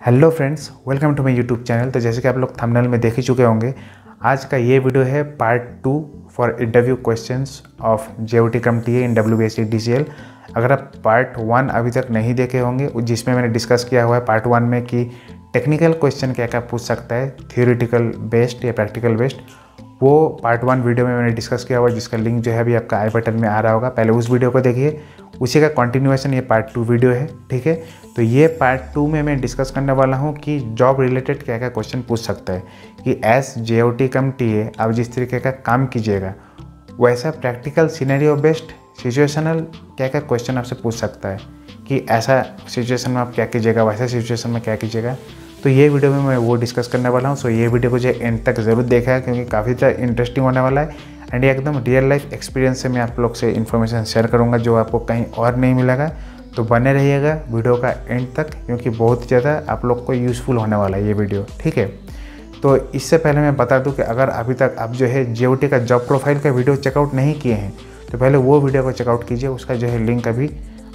Hello friends, welcome to my YouTube channel. तो जैसे कि आप लोग थंबनेल में देख ही चुके होंगे, आज का ये वीडियो है part 2 for interview questions of JOT cum TA in WBSC DCL. अगर आप पार्ट 1 अभी तक नहीं देखे होंगे, जिसमें मैंने डिस्कस किया हुआ है पार्ट 1 में कि टेक्निकल क्वेश्चन क्या क्या पूछ सकता है, थियोरेटिकल बेस्ड या प्रैक्टिकल बेस्ड, वो पार्ट 1 वीडियो में मैंने डिस्कस किया हुआ है, जिसका लिंक जो है अभी आपका आई बटन में आ रहा होगा। पहले उस वीडियो को देखिए, उसी का कंटिन्यूएशन ये पार्ट 2 वीडियो है। ठीक है, तो ये पार्ट 2 में मैं डिस्कस करने वाला हूँ कि जॉब रिलेटेड क्या क्या क्वेश्चन पूछ सकता है, कि एज जेओटी कम टीए आप जिस तरीके का काम कीजिएगा वैसा प्रैक्टिकल सिनेरियो बेस्ड सिचुएशनल क्या क्या क्वेश्चन आपसे पूछ सकता है, कि ऐसा सिचुएशन में आप क्या कीजिएगा, वैसा सिचुएशन में क्या कीजिएगा। तो ये वीडियो में मैं वो डिस्कस करने वाला हूँ। सो ये वीडियो को जो एंड तक ज़रूर देखा है, क्योंकि काफ़ी ज़्यादा इंटरेस्टिंग होने वाला है एंड ये एकदम रियल लाइफ एक्सपीरियंस से मैं आप लोग से इन्फॉर्मेशन शेयर करूँगा जो आपको कहीं और नहीं मिलेगा। तो बने रहिएगा वीडियो का एंड तक, क्योंकि बहुत ज़्यादा आप लोग को यूज़फुल होने वाला है ये वीडियो। ठीक है, तो इससे पहले मैं बता दूं कि अगर अभी तक आप जो है जेओटी का जॉब प्रोफाइल का वीडियो चेकआउट नहीं किए हैं तो पहले वो वीडियो को चेकआउट कीजिए। उसका जो है लिंक अभी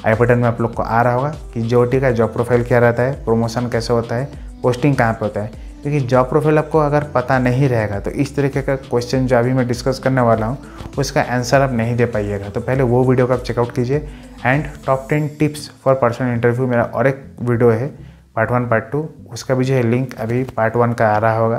आई बटन में आप लोग को आ रहा होगा, कि जेओटी का जॉब प्रोफाइल क्या रहता है, प्रमोशन कैसे होता है, पोस्टिंग कहाँ पे होता है। क्योंकि जॉब प्रोफाइल आपको अगर पता नहीं रहेगा तो इस तरीके का क्वेश्चन जो अभी मैं डिस्कस करने वाला हूँ उसका आंसर आप नहीं दे पाइएगा। तो पहले वो वीडियो को आप चेकआउट कीजिए। And top 10 tips for personal interview मेरा और एक वीडियो है पार्ट 1 पार्ट 2, उसका भी जो है लिंक अभी पार्ट 1 का आ रहा होगा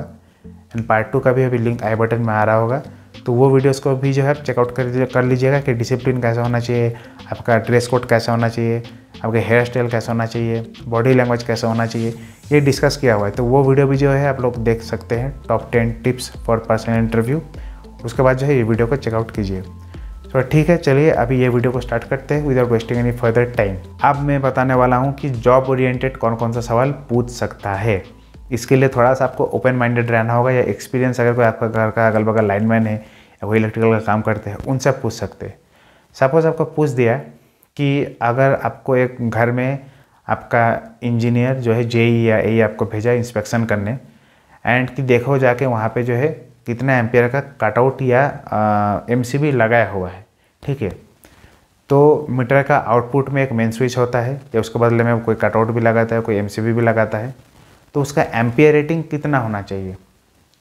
एंड पार्ट 2 का भी अभी लिंक आई बटन में आ रहा होगा। तो वो वीडियोस को भी जो है चेकआउट कर लीजिएगा, कि डिसिप्लिन कैसा होना चाहिए, आपका ड्रेस कोड कैसा होना चाहिए, आपके हेयर स्टाइल कैसा होना चाहिए, बॉडी लैंग्वेज कैसा होना चाहिए, ये डिस्कस किया हुआ है। तो वो वीडियो भी जो है आप लोग देख सकते हैं, top 10 tips for personal interview. उसके बाद जो है ये वीडियो को चेकआउट कीजिए। तो ठीक है, चलिए अभी ये वीडियो को स्टार्ट करते हैं without wasting any further time. अब मैं बताने वाला हूँ कि जॉब ओरिएंटेड कौन कौन सा सवाल पूछ सकता है। इसके लिए थोड़ा सा आपको ओपन माइंडेड रहना होगा, या एक्सपीरियंस अगर कोई आपका घर का अगल बगल लाइनमैन है या कोई इलेक्ट्रिकल का काम करते हैं उनसे पूछ सकते हैं। सपोज आपको पूछ दिया कि अगर आपको एक घर में आपका इंजीनियर जो है जेई या ए आपको भेजा इंस्पेक्शन करने, एंड कि देखो जाके वहाँ पे जो है कितना एम्पियर का कटआउट या एमसीबी लगाया हुआ है। ठीक है, तो मीटर का आउटपुट में एक मेन स्विच होता है, या उसके बदले में कोई कटआउट भी लगाता है, कोई एमसीबी भी लगाता है, तो उसका एम्पियर रेटिंग कितना होना चाहिए।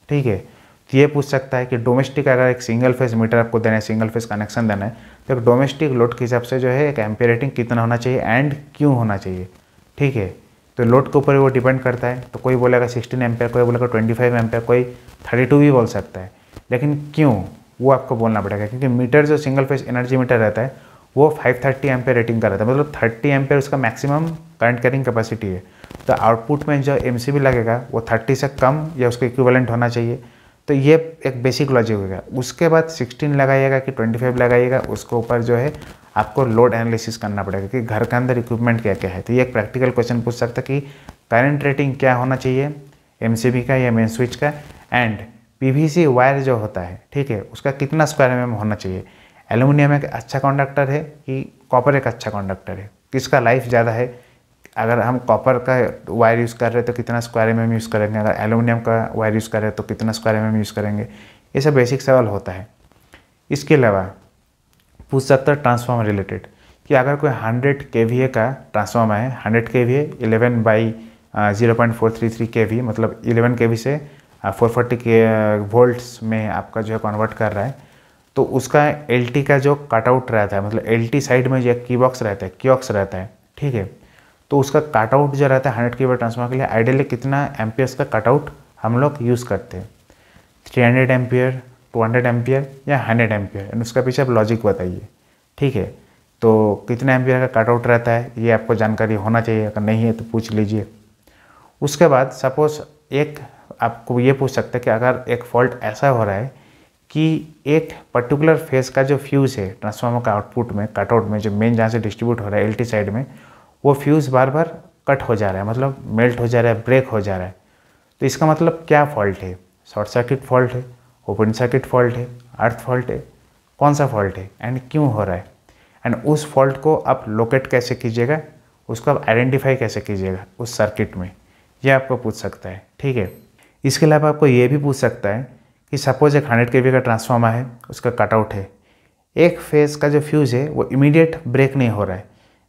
ठीक है, तो ये पूछ सकता है कि डोमेस्टिक अगर एक सिंगल फेज मीटर आपको देना है, सिंगल फेज कनेक्शन देना है, तो एक डोमेस्टिक लोड के हिसाब से जो है एक एम्पियर रेटिंग कितना होना चाहिए एंड क्यों होना चाहिए। ठीक है, तो लोड के ऊपर वो डिपेंड करता है। तो कोई बोलेगा 16 एम्पियर, कोई बोलेगा 25 एम्पियर, कोई 32 भी बोल सकता है, लेकिन क्यों वो आपको बोलना पड़ेगा, क्योंकि मीटर जो सिंगल फेज एनर्जी मीटर रहता है वो 530 एम्पियर रेटिंग का रहता है, मतलब 30 एम्पियर उसका मैक्सिमम करंट कैरिंग कैपेसिटी है। तो आउटपुट में जो एमसीबी लगेगा वो 30 से कम या उसके इक्विवेलेंट होना चाहिए। तो ये एक बेसिक लॉजिक होगा। उसके बाद 16 लगाइएगा कि 25 लगाइएगा, उसके ऊपर जो है आपको लोड एनालिसिस करना पड़ेगा कि घर के अंदर इक्विपमेंट क्या क्या है। तो ये एक प्रैक्टिकल क्वेश्चन पूछ सकता है कि करंट रेटिंग क्या होना चाहिए एमसीबी का या मेन स्विच का, एंड पीवीसी वायर जो होता है, ठीक है, उसका कितना स्क्वायर एमएम होना चाहिए। एल्यूमिनियम एक अच्छा कंडक्टर है कि कॉपर एक अच्छा कंडक्टर है, किसका लाइफ ज़्यादा है। अगर हम कॉपर का वायर यूज़ कर रहे हैं तो कितना स्क्वायर एमएम यूज़ करेंगे, अगर एल्यूमिनियम का वायर यूज़ कर रहे हैं तो कितना स्क्वायर एमएम यूज़ करेंगे। ये सब बेसिक सवाल होता है। इसके अलावा पूछ सकता है ट्रांसफार्मर रिलेटेड, कि अगर कोई 100 kVA का ट्रांसफार्मर है, 100 kVA 11/0.433 kV, मतलब 11 kV से 440 वोल्ट्स में आपका जो है कन्वर्ट कर रहा है, तो उसका एलटी का जो कटआउट रहता है, मतलब एलटी साइड में जो कीबॉक्स रहता है, क्योक्स रहता है, ठीक है, तो उसका कटआउट जो रहता है 100 kV ट्रांसफार्मर के लिए आइडियली कितना एम्पियर्स का कटआउट हम लोग यूज़ करते हैं, 300 एम्पियर, 200 एम्पियर या 100 एम्पियर, एंड उसका पीछे आप लॉजिक बताइए। ठीक है, तो कितना एम्पियर का कटआउट रहता है ये आपको जानकारी होना चाहिए, अगर नहीं है तो पूछ लीजिए। उसके बाद सपोज एक आपको ये पूछ सकते हैं कि अगर एक फॉल्ट ऐसा हो रहा है कि एक पर्टिकुलर फेस का जो फ्यूज़ है ट्रांसफार्मर का आउटपुट में, कटआउट में, जो मेन जहाँ से डिस्ट्रीब्यूट हो रहा है एलटी साइड में, वो फ्यूज़ बार बार कट हो जा रहा है, मतलब मेल्ट हो जा रहा है, ब्रेक हो जा रहा है। तो इसका मतलब क्या फॉल्ट है, शॉर्ट सर्किट फॉल्ट है, ओपन सर्किट फॉल्ट है, अर्थ फॉल्ट है, कौन सा फॉल्ट है एंड क्यों हो रहा है, एंड उस फॉल्ट को आप लोकेट कैसे कीजिएगा, उसको आप आइडेंटिफाई कैसे कीजिएगा उस सर्किट में, यह आपको पूछ सकता है। ठीक है, इसके अलावा आपको ये भी पूछ सकता है कि सपोज एक 100 kV का ट्रांसफार्मर है, उसका कटआउट है, एक फेस का जो फ्यूज़ है वो इमीडिएट ब्रेक नहीं हो रहा है,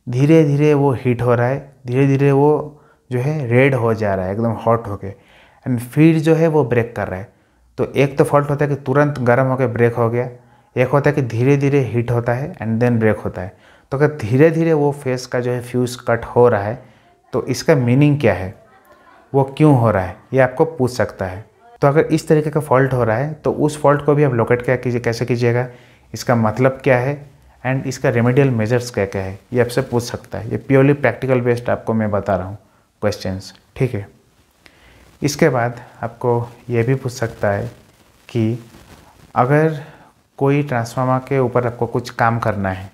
धीरे धीरे वो हीट हो रहा है, धीरे धीरे वो जो है रेड हो जा रहा है एकदम हॉट होके, एंड फिर जो है वो ब्रेक कर रहा है। तो एक तो फॉल्ट होता है कि तुरंत गर्म होकर ब्रेक हो गया, एक होता है कि धीरे धीरे हीट होता है एंड देन ब्रेक होता है। तो अगर धीरे धीरे वो फेस का जो है फ्यूज़ कट हो रहा है तो इसका मीनिंग क्या है, वो क्यों हो रहा है, ये आपको पूछ सकता है। तो अगर इस तरीके का फॉल्ट हो रहा है तो उस फॉल्ट को भी आप लोकेट क्या कीजिए, कैसे कीजिएगा, इसका मतलब क्या है एंड इसका रेमेडियल मेजर्स क्या क्या है, ये आपसे पूछ सकता है। ये प्योरली प्रैक्टिकल बेस्ड आपको मैं बता रहा हूँ क्वेश्चंस, ठीक है। इसके बाद आपको ये भी पूछ सकता है कि अगर कोई ट्रांसफार्मर के ऊपर आपको कुछ काम करना है,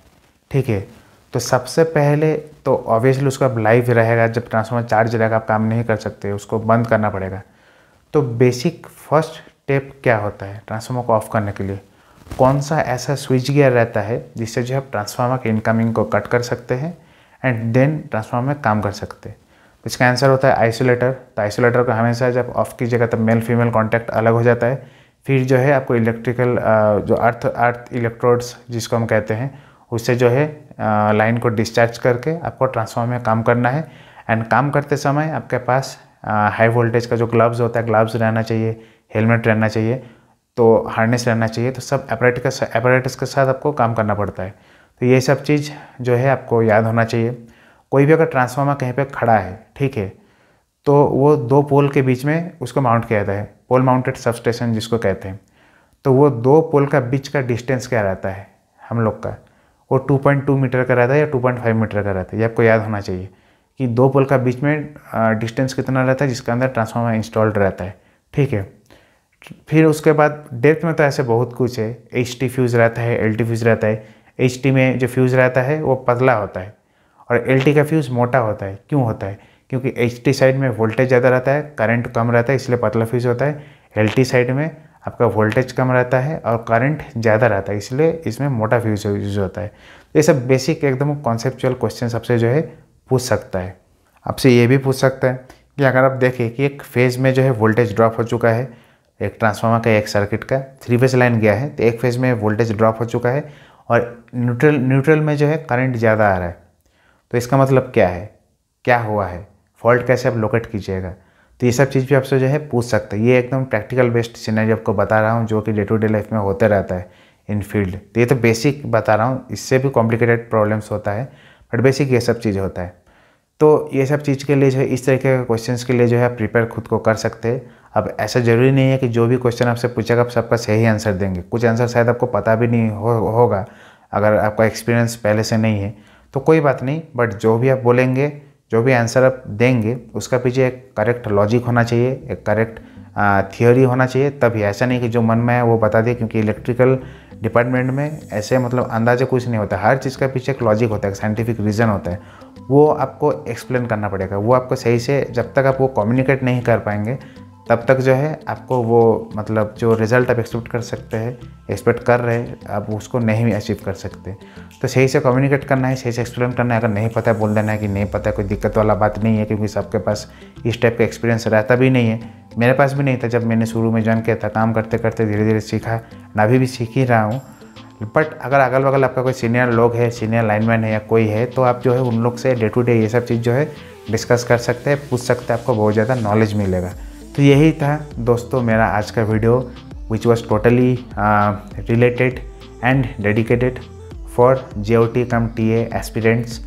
ठीक है, तो सबसे पहले तो ऑब्वियसली उसका लाइव रहेगा, जब ट्रांसफार्मर चार्ज रहेगा आप काम नहीं कर सकते, उसको बंद करना पड़ेगा। तो बेसिक फर्स्ट स्टेप क्या होता है ट्रांसफार्मर को ऑफ करने के लिए, कौन सा ऐसा स्विच गियर रहता है जिससे जो आप ट्रांसफार्मर के इनकमिंग को कट कर सकते हैं एंड देन ट्रांसफार्मर में काम कर सकते हैं। तो इसका आंसर होता है आइसोलेटर। तो आइसोलेटर को हमेशा जब ऑफ कीजिएगा तब मेल फीमेल कॉन्टैक्ट अलग हो जाता है। फिर जो है आपको इलेक्ट्रिकल जो अर्थ इलेक्ट्रोड्स जिसको हम कहते हैं उससे जो है लाइन को डिस्चार्ज करके आपको ट्रांसफार्मर में काम करना है। एंड काम करते समय आपके पास हाई वोल्टेज का जो ग्लव्स होता है, ग्लव्स रहना चाहिए, हेलमेट रहना चाहिए, तो हार्नेस रहना चाहिए। तो सब एपरेटस के साथ आपको काम करना पड़ता है। तो ये सब चीज़ जो है आपको याद होना चाहिए। कोई भी अगर ट्रांसफार्मर कहीं पे खड़ा है, ठीक है, तो वो दो पोल के बीच में उसको माउंट किया जाता है, पोल माउंटेड सबस्टेशन जिसको कहते हैं। तो वो दो पोल का बीच का डिस्टेंस क्या रहता है हम लोग का, वो 2.2 मीटर का रहता है या 2.5 मीटर का रहता है। ये आपको याद होना चाहिए कि दो पोल का बीच में डिस्टेंस कितना रहता है जिसके अंदर ट्रांसफार्मर इंस्टॉल्ड रहता है, ठीक है। फिर उसके बाद डेप्थ में तो ऐसे बहुत कुछ है, HT फ्यूज़ रहता है, LT फ्यूज़ रहता है। HT में जो फ्यूज़ रहता है वो पतला होता है और LT का फ्यूज़ मोटा होता है। क्यों होता है? क्योंकि HT साइड में वोल्टेज ज़्यादा रहता है, करंट कम रहता है, इसलिए पतला फ्यूज़ होता है। LT साइड में आपका वोल्टेज कम रहता है और करंट ज़्यादा रहता है, इसलिए इसमें मोटा फ्यूज़ यूज होता है। ये सब बेसिक एकदम कॉन्सेप्चुअल क्वेश्चन आपसे जो है पूछ सकता है। आपसे ये भी पूछ सकता है कि अगर आप देखें कि एक फेज़ में जो है वोल्टेज ड्रॉप हो चुका है, एक ट्रांसफार्मर का एक सर्किट का 3 फेज लाइन गया है, तो एक फेज़ में वोल्टेज ड्रॉप हो चुका है और न्यूट्रल में जो है करंट ज़्यादा आ रहा है। तो इसका मतलब क्या है, क्या हुआ है, फॉल्ट कैसे आप लोकेट कीजिएगा। तो ये सब चीज़ भी आपसे जो है पूछ सकते हैं। ये एकदम प्रैक्टिकल बेस्ड सिनेरियो आपको बता रहा हूँ जो कि डे टू डे लाइफ में होते रहता है इन फील्ड। तो ये तो बेसिक बता रहा हूँ, इससे भी कॉम्प्लिकेटेड प्रॉब्लम्स होता है, बट बेसिक ये सब चीज़ होता है। तो ये सब चीज़ के लिए जो है इस तरीके के क्वेश्चंस के लिए जो है आप प्रिपेयर खुद को कर सकते हैं। अब ऐसा ज़रूरी नहीं है कि जो भी क्वेश्चन आपसे पूछेगा आप सबका सही आंसर देंगे। कुछ आंसर शायद आपको पता भी नहीं होगा अगर आपका एक्सपीरियंस पहले से नहीं है, तो कोई बात नहीं। बट जो भी आप बोलेंगे, जो भी आंसर आप देंगे, उसका पीछे एक करेक्ट लॉजिक होना चाहिए, एक करेक्ट थियोरी होना चाहिए। तभी ऐसा नहीं कि जो मन में है वो बता दिए, क्योंकि इलेक्ट्रिकल डिपार्टमेंट में ऐसे मतलब अंदाज़ा कुछ नहीं होता। हर चीज़ का पीछे एक लॉजिक होता है, एक साइंटिफिक रीज़न होता है, वो आपको एक्सप्लेन करना पड़ेगा। वो आपको सही से जब तक आप वो कम्युनिकेट नहीं कर पाएंगे तब तक जो है आपको वो मतलब जो रिज़ल्ट आप एक्सपेक्ट कर रहे हैं आप उसको नहीं अचीव कर सकते। तो सही से कम्युनिकेट करना है, सही से एक्सप्लेन करना है। अगर नहीं पता है बोल देना है कि नहीं पता है, कोई दिक्कत वाला बात नहीं है, क्योंकि सबके पास इस टाइप का एक्सपीरियंस रहता भी नहीं है। मेरे पास भी नहीं था जब मैंने शुरू में ज्वाइन किया था, काम करते करते धीरे धीरे सीखा, ना भी सीख ही रहा हूँ। बट अगर अगल बगल आपका कोई सीनियर लोग है, सीनियर लाइनमैन है या कोई है, तो आप जो है उन लोग से डे टू डे ये सब चीज़ जो है डिस्कस कर सकते हैं, पूछ सकते हैं, आपको बहुत ज़्यादा नॉलेज मिलेगा। तो यही था दोस्तों मेरा आज का video, which was totally related and dedicated for JOT-TA aspirants.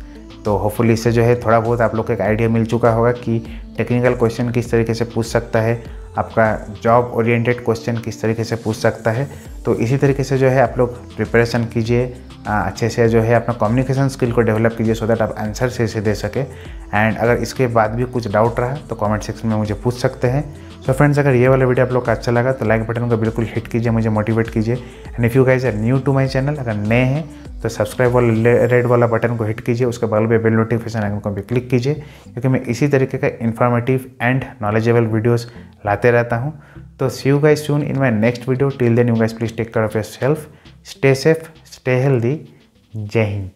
तो होपफुली इससे जो है थोड़ा बहुत आप लोग को एक आइडिया मिल चुका होगा कि टेक्निकल क्वेश्चन किस तरीके से पूछ सकता है, आपका जॉब ओरिएंटेड क्वेश्चन किस तरीके से पूछ सकता है। तो इसी तरीके से जो है आप लोग प्रिपरेशन कीजिए, अच्छे से जो है अपना कम्युनिकेशन स्किल को डेवलप कीजिए, सो दैट आप आंसर सही से दे सके। एंड अगर इसके बाद भी कुछ डाउट रहा तो कमेंट सेक्शन में मुझे पूछ सकते हैं। सो फ्रेंड्स, अगर ये वाला वीडियो आप लोग का अच्छा लगा तो लाइक बटन को बिल्कुल हिट कीजिए, मुझे मोटिवेट कीजिए। And if you guys are new to my channel, अगर नए हैं तो सब्सक्राइब वाला रेड वाला बटन को हिट कीजिए, उसके बगल में बेल नोटिफिकेशन आइकन को भी क्लिक कीजिए, क्योंकि मैं इसी तरीके का इन्फॉर्मेटिव एंड नॉलेजेबल वीडियोस लाते रहता हूं। तो see you guys soon in my next video. Till then you guys please take care of yourself, stay safe, stay healthy. Jai Hind.